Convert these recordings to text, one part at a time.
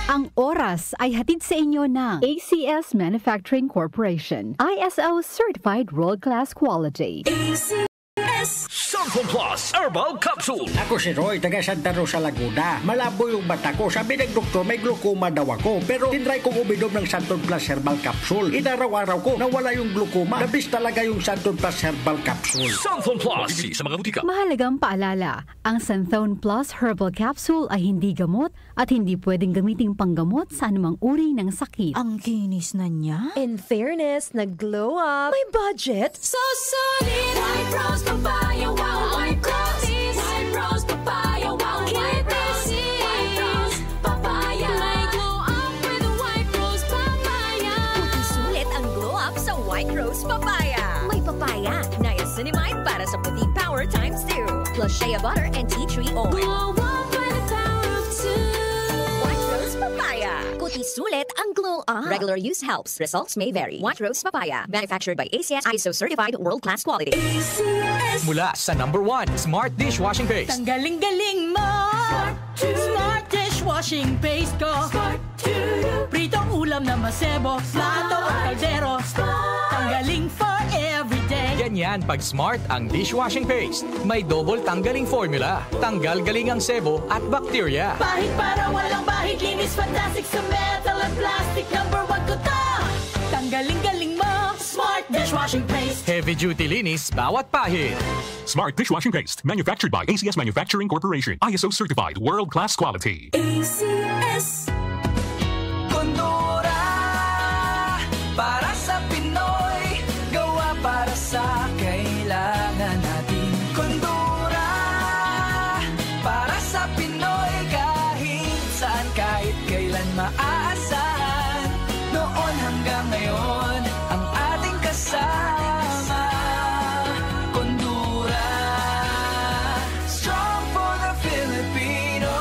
Ang oras ay hatid sa inyo ng ACS Manufacturing Corporation. ISO Certified World-Class Quality. Santon Plus Herbal Capsule. Ako si Roy, taga Santa Rosa, Laguna. Malabo yung mata ko. Sabi ng doktor, may glaucoma daw ako. Pero tinry kong uminom ng Santon Plus Herbal Capsule. Inaraw-araw ko, nawala yung glaucoma. Nabis talaga yung Santon Plus Herbal Capsule. Santon Plus. Bibili sa mga butika. Mahalagang paalala, ang Santon Plus Herbal Capsule ay hindi gamot at hindi pwedeng gamiting panggamot sa anumang uri ng sakit. Ang kinis na niya. In fairness, nag-glow up. May budget. So solid, White Rose Papaya, wow, White Rose, White Rose Papaya, wow, White Rose, White Rose Papaya. May glow up with a White Rose Papaya. Sulit ang glow up sa White Rose Papaya. May papaya, niacinamide para sa puti power times 2, plus shea butter and tea tree oil. Glow up with the power of 2. White Rose Papaya. Kuti sulit ang glow up. Regular use helps. Results may vary. White Rose Papaya. Manufactured by ACS ISO Certified World-Class Quality. Mula sa #1 Smart Dishwashing Paste. Ang galing-galing mo! Smart Dishwashing Paste ko! Pritong ulam na masebo, plato at kaldero. Tanggaling for everyday. Ganyan pag Smart ang dishwashing paste. May double tanggaling formula. Tanggal galing ang sebo at bakterya. Bahid para walang bahid, linis fantastic sa metal at plastic. #1 ko to! Tanggaling-galing mo! Smart Dishwashing Paste. Heavy duty linis bawat pahid. Smart Dishwashing Paste. Manufactured by ACS Manufacturing Corporation. ISO Certified World-Class Quality. ACS. Kondura para sa Pinoy, gawa para sa kailangan natin. Kondura para sa Pinoy, kahit saan, kahit kailan maaasahan. Noon hanggang ngayon, ang ating kasama. Kondura, strong for the Filipino.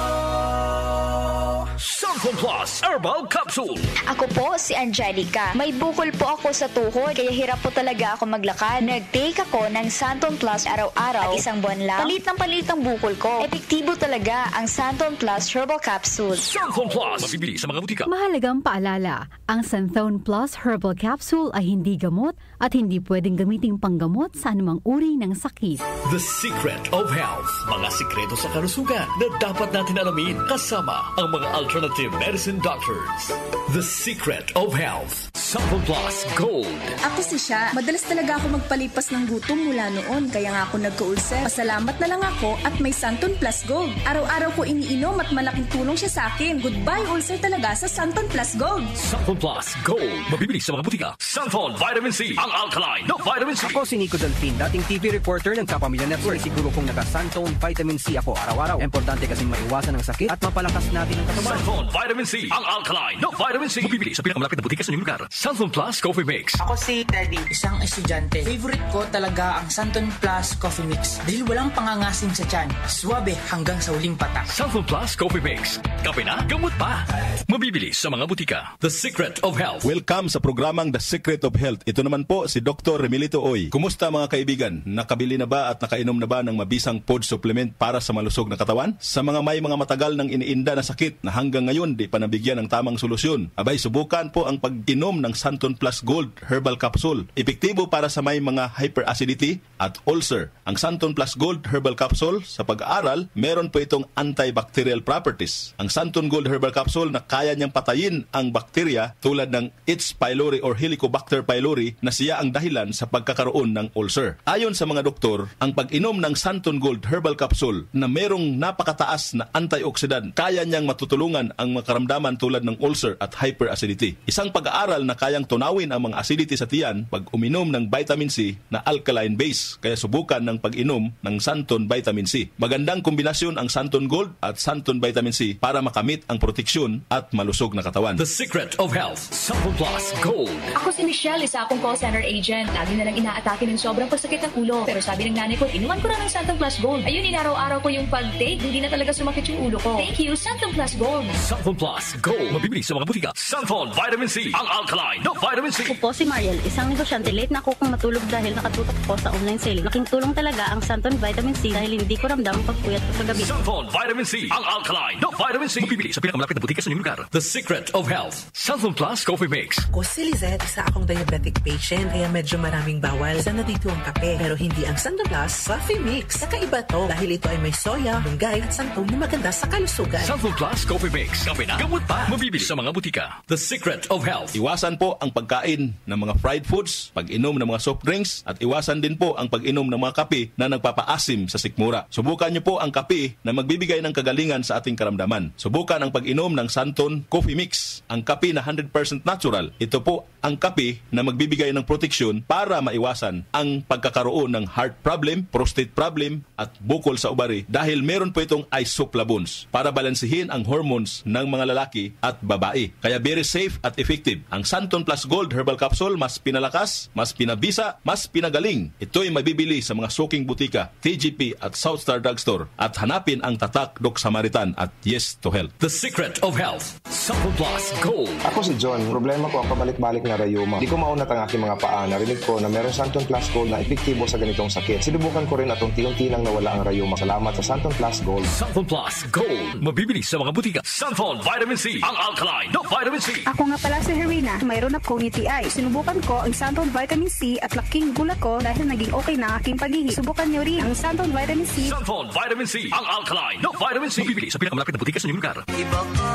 Santon Plus Herbal Capsule. Ako po si Angelica. May bukol po ako sa tuhod, kaya hirap po talaga ako maglakad. Nag-take ako ng Santon Plus araw-araw at isang buwan lang, palit ang bukol ko. Epektibo talaga ang Santon Plus Herbal Capsule. Santon Plus. Mabibili sa mga butika. Mahalagang paalala, ang Santon Plus Herbal Capsule ay hindi gamot at hindi pwedeng gamiting panggamot sa anumang uri ng sakit. The Secret of Health. Mga sikreto sa kalusugan na dapat natin alamin kasama ang mga alternative medicine doctors. The Secret of Health. Santon Plus Gold. Ako si Sha. Madalas talaga ako magpalipas ng gutom mula noon, kaya nga ako nagka-ulcer. Pasalamat na lang ako at may Santon Plus Gold. Araw-araw ko iniinom at malaking tulong siya sa akin. Goodbye ulcer talaga sa Santon Plus Gold. Santon Plus Gold. Mabibili sa mga butika. Santon Vitamin C. Ang alkaline na vitamin C. Ako si Nico Delfin, dating TV reporter ng Kapamilya Network. Siguro kong naka-Santon Vitamin C ako araw-araw. Importante kasi maiwasan ang sakit at mapalakas natin ang katawan. Santon Vitamin C. Ang alkaline na vitamin C. Mabibili sa pinakamalapit na butika sa inyong lugar. Santon Plus Coffee Mix. Ako si Teddy, isang estudyante. Favorite ko talaga ang Santon Plus Coffee Mix dahil walang pangangasim sa tiyan. Swabe hanggang sa huling patak. Santon Plus Coffee Mix. Kape na, gamot pa. Mabibili sa mga butika. The Secret of Health. Welcome sa programang The Secret of Health. Ito naman po si Dr. Remilito Oy. Kumusta mga kaibigan? Nakabili na ba at nakainom na ba ng mabisang food supplement para sa malusog na katawan? Sa mga may mga matagal ng iniinda na sakit na hanggang ngayon di pa nabigyan ng tamang solusyon, abay subukan po ang pag-inom ng Santon Plus Gold Herbal Capsule. Epektibo para sa may mga hyperacidity at ulcer. Ang Santon Plus Gold Herbal Capsule, sa pag-aaral, meron po itong antibacterial properties. Ang Santon Gold Herbal Capsule na kaya niyang patayin ang bakterya tulad ng H. pylori or Helicobacter pylori na siya ang dahilan sa pagkakaroon ng ulcer. Ayon sa mga doktor, ang pag-inom ng Santon Gold Herbal Capsule na merong napakataas na antioxidant, kaya niyang matutulungan ang mga karamdaman tulad ng ulcer at hyperacidity. Isang pag-aaral na kayang tunawin ang mga acidity sa tiyan pag uminom ng vitamin C na alkaline base. Kaya subukan ng pag-inom ng Santon Vitamin C. Magandang kombinasyon ang Santon Gold at Santon Vitamin C para makamit ang proteksyon at malusog na katawan. The Secret of Health. Santon Plus Gold. Ako si Michelle, isa akong call center agent. Lagi na lang inaatake ng sobrang pasakit ng ulo. Pero sabi ng nanay ko, inuman ko na ng Santon Plus Gold. Ayun, inaraw-araw ko yung pag-take. Hindi na talaga sumakit yung ulo ko. Thank you, Santon Plus Gold. Santon Plus Gold. Mabibili sa mga butika. Santon Vitamin C. Ang alkaline alkaline na vitamin C. Ako po si Mariel, isang negosyante. Late na ako kung matulog dahil nakatutok ako sa online selling. Laking tulong talaga ang Santon Vitamin C dahil hindi ko ramdam ang pagpuyat ko sa gabi. Santon Vitamin C, ang alkaline na vitamin C. Bibili sa pinakamalapit na butika sa inyong lugar. The Secret of Health. Santon Plus Coffee Mix. Ako si Lizette, isa akong diabetic patient kaya medyo maraming bawal. Isa na dito ang kape pero hindi ang Santon Plus Coffee Mix. Kakaiba to dahil ito ay may soya, munggay at santol na maganda sa kalusugan. Santon Plus Coffee Mix. Kape na, gamot pa. Mabibili sa mga butika. The Secret of Health. Iwasan po ang pagkain ng mga fried foods, pag-inom ng mga soft drinks, at iwasan din po ang pag-inom ng mga kape na nagpapaasim sa sikmura. Subukan niyo po ang kape na magbibigay ng kagalingan sa ating karamdaman. Subukan ang pag-inom ng Santon Coffee Mix, ang kape na 100% natural. Ito po ang kape na magbibigay ng proteksyon para maiwasan ang pagkakaroon ng heart problem, prostate problem, at bukol sa ubari dahil meron po itong isoflavones para balansihin ang hormones ng mga lalaki at babae. Kaya very safe at effective. Ang Santon Plus Gold Herbal Capsule mas pinalakas, mas pinabisa, mas pinagaling. Ito ay mabibili sa mga suking butika, TGP at Southstar Drugstore at hanapin ang tatak Doc Samaritan at Yes to Health. The Secret of Health. Santon Plus Gold. Ako si John. Problema ko ang pabalik-balik na rayuma. Di ko maunat ang aking mga paa. Narinig ko na meron Santon Plus Gold na epektibo sa ganitong sakit. Sinubukan ko rin at unti-unti nang nawala ang rayuma. Salamat sa Santon Plus Gold. Santon Plus Gold. Mabibili sa mga butika. Santon Vitamin C, ang alkaline na vitamin C. Ako nga pala si Herina. Mayroon akong UTI. Sinubukan ko ang Santon Vitamin C at laking gulat ko dahil naging okay na aking paghihi. Subukan niyo rin ang Santon Vitamin C. Santon Vitamin C, ang alkaline na vitamin C. Mabibili sa pinakamalapit na butika sa inyong lugar. Iba ka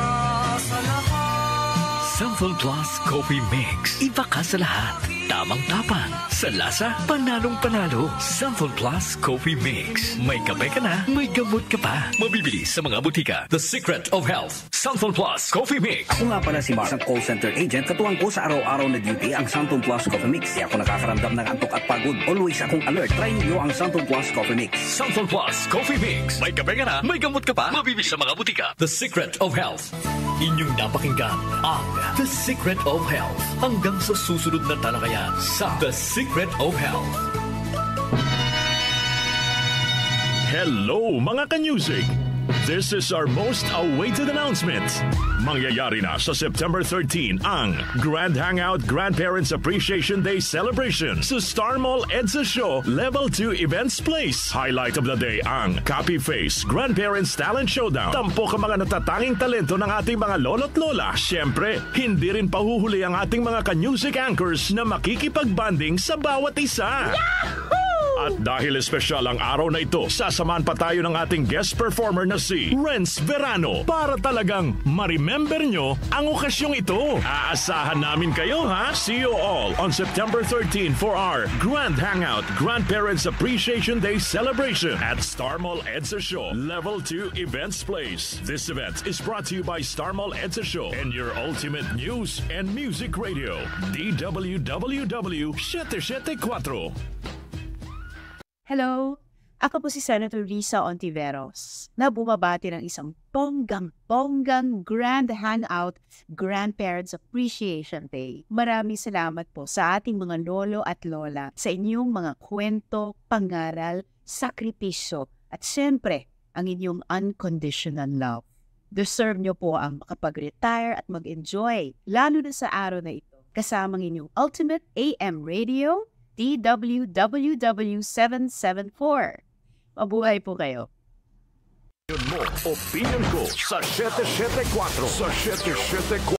sa lahat. Santon Plus Coffee Mix. Iba ka sa lahat. Tamang tapang. Sa lasa, panalong-panalo. Santon Plus Coffee Mix. May kape ka na, may gamot ka pa. Mabibili sa mga butika. The Secret of Health. Santon Plus Coffee Mix. Ako nga pala si Mark, isang call center agent. Katuwang ko sa araw-araw na duty ang Santon Plus Coffee Mix. Di ako nakakaramdam ng antok at pagod. Always akong alert. Try niyo ang Santon Plus Coffee Mix. Santon Plus Coffee Mix. May kape ka na, may gamot ka pa. Mabibili sa mga butika. The Secret of Health. Inyong napakinggan ang The Secret of Health. Hanggang sa susunod na talakayan sa The Secret of Health. Hello mga ka-music! This is our most awaited announcement. Mangyayari na sa September 13 ang Grand Hangout Grandparents Appreciation Day Celebration sa Star Mall EDSA Show Level 2 Events Place. Highlight of the day ang Copy Face Grandparents Talent Showdown. Tampok ang mga natatanging talento ng ating mga lolo't lola. Siyempre, hindi rin pahuhuli ang ating mga ka-music anchors na makikipag-banding sa bawat isa. Yahoo! At dahil espesyal ang araw na ito, sasamahan pa tayo ng ating guest performer na si Renz Verano para talagang ma-remember nyo ang okasyong ito. Aasahan namin kayo ha! See you all on September 13 for our Grand Hangout Grandparents Appreciation Day Celebration at Star Mall EDSA Show Level 2 Events Place. This event is brought to you by Star Mall EDSA Show and your ultimate news and music radio, DWWW 774. Hello, ako po si Senator Risa Ontiveros na bumabati ng isang bonggang Grand Hangout Grandparents Appreciation Day. Maraming salamat po sa ating mga lolo at lola sa inyong mga kwento, pangaral, sakripisyo at siyempre ang inyong unconditional love. Deserve nyo po ang makapag-retire at mag-enjoy lalo na sa araw na ito kasamang inyong ultimate AM radio DWWW 774. Mabuhay po kayo. Opinion ko sa 774. Sa 774.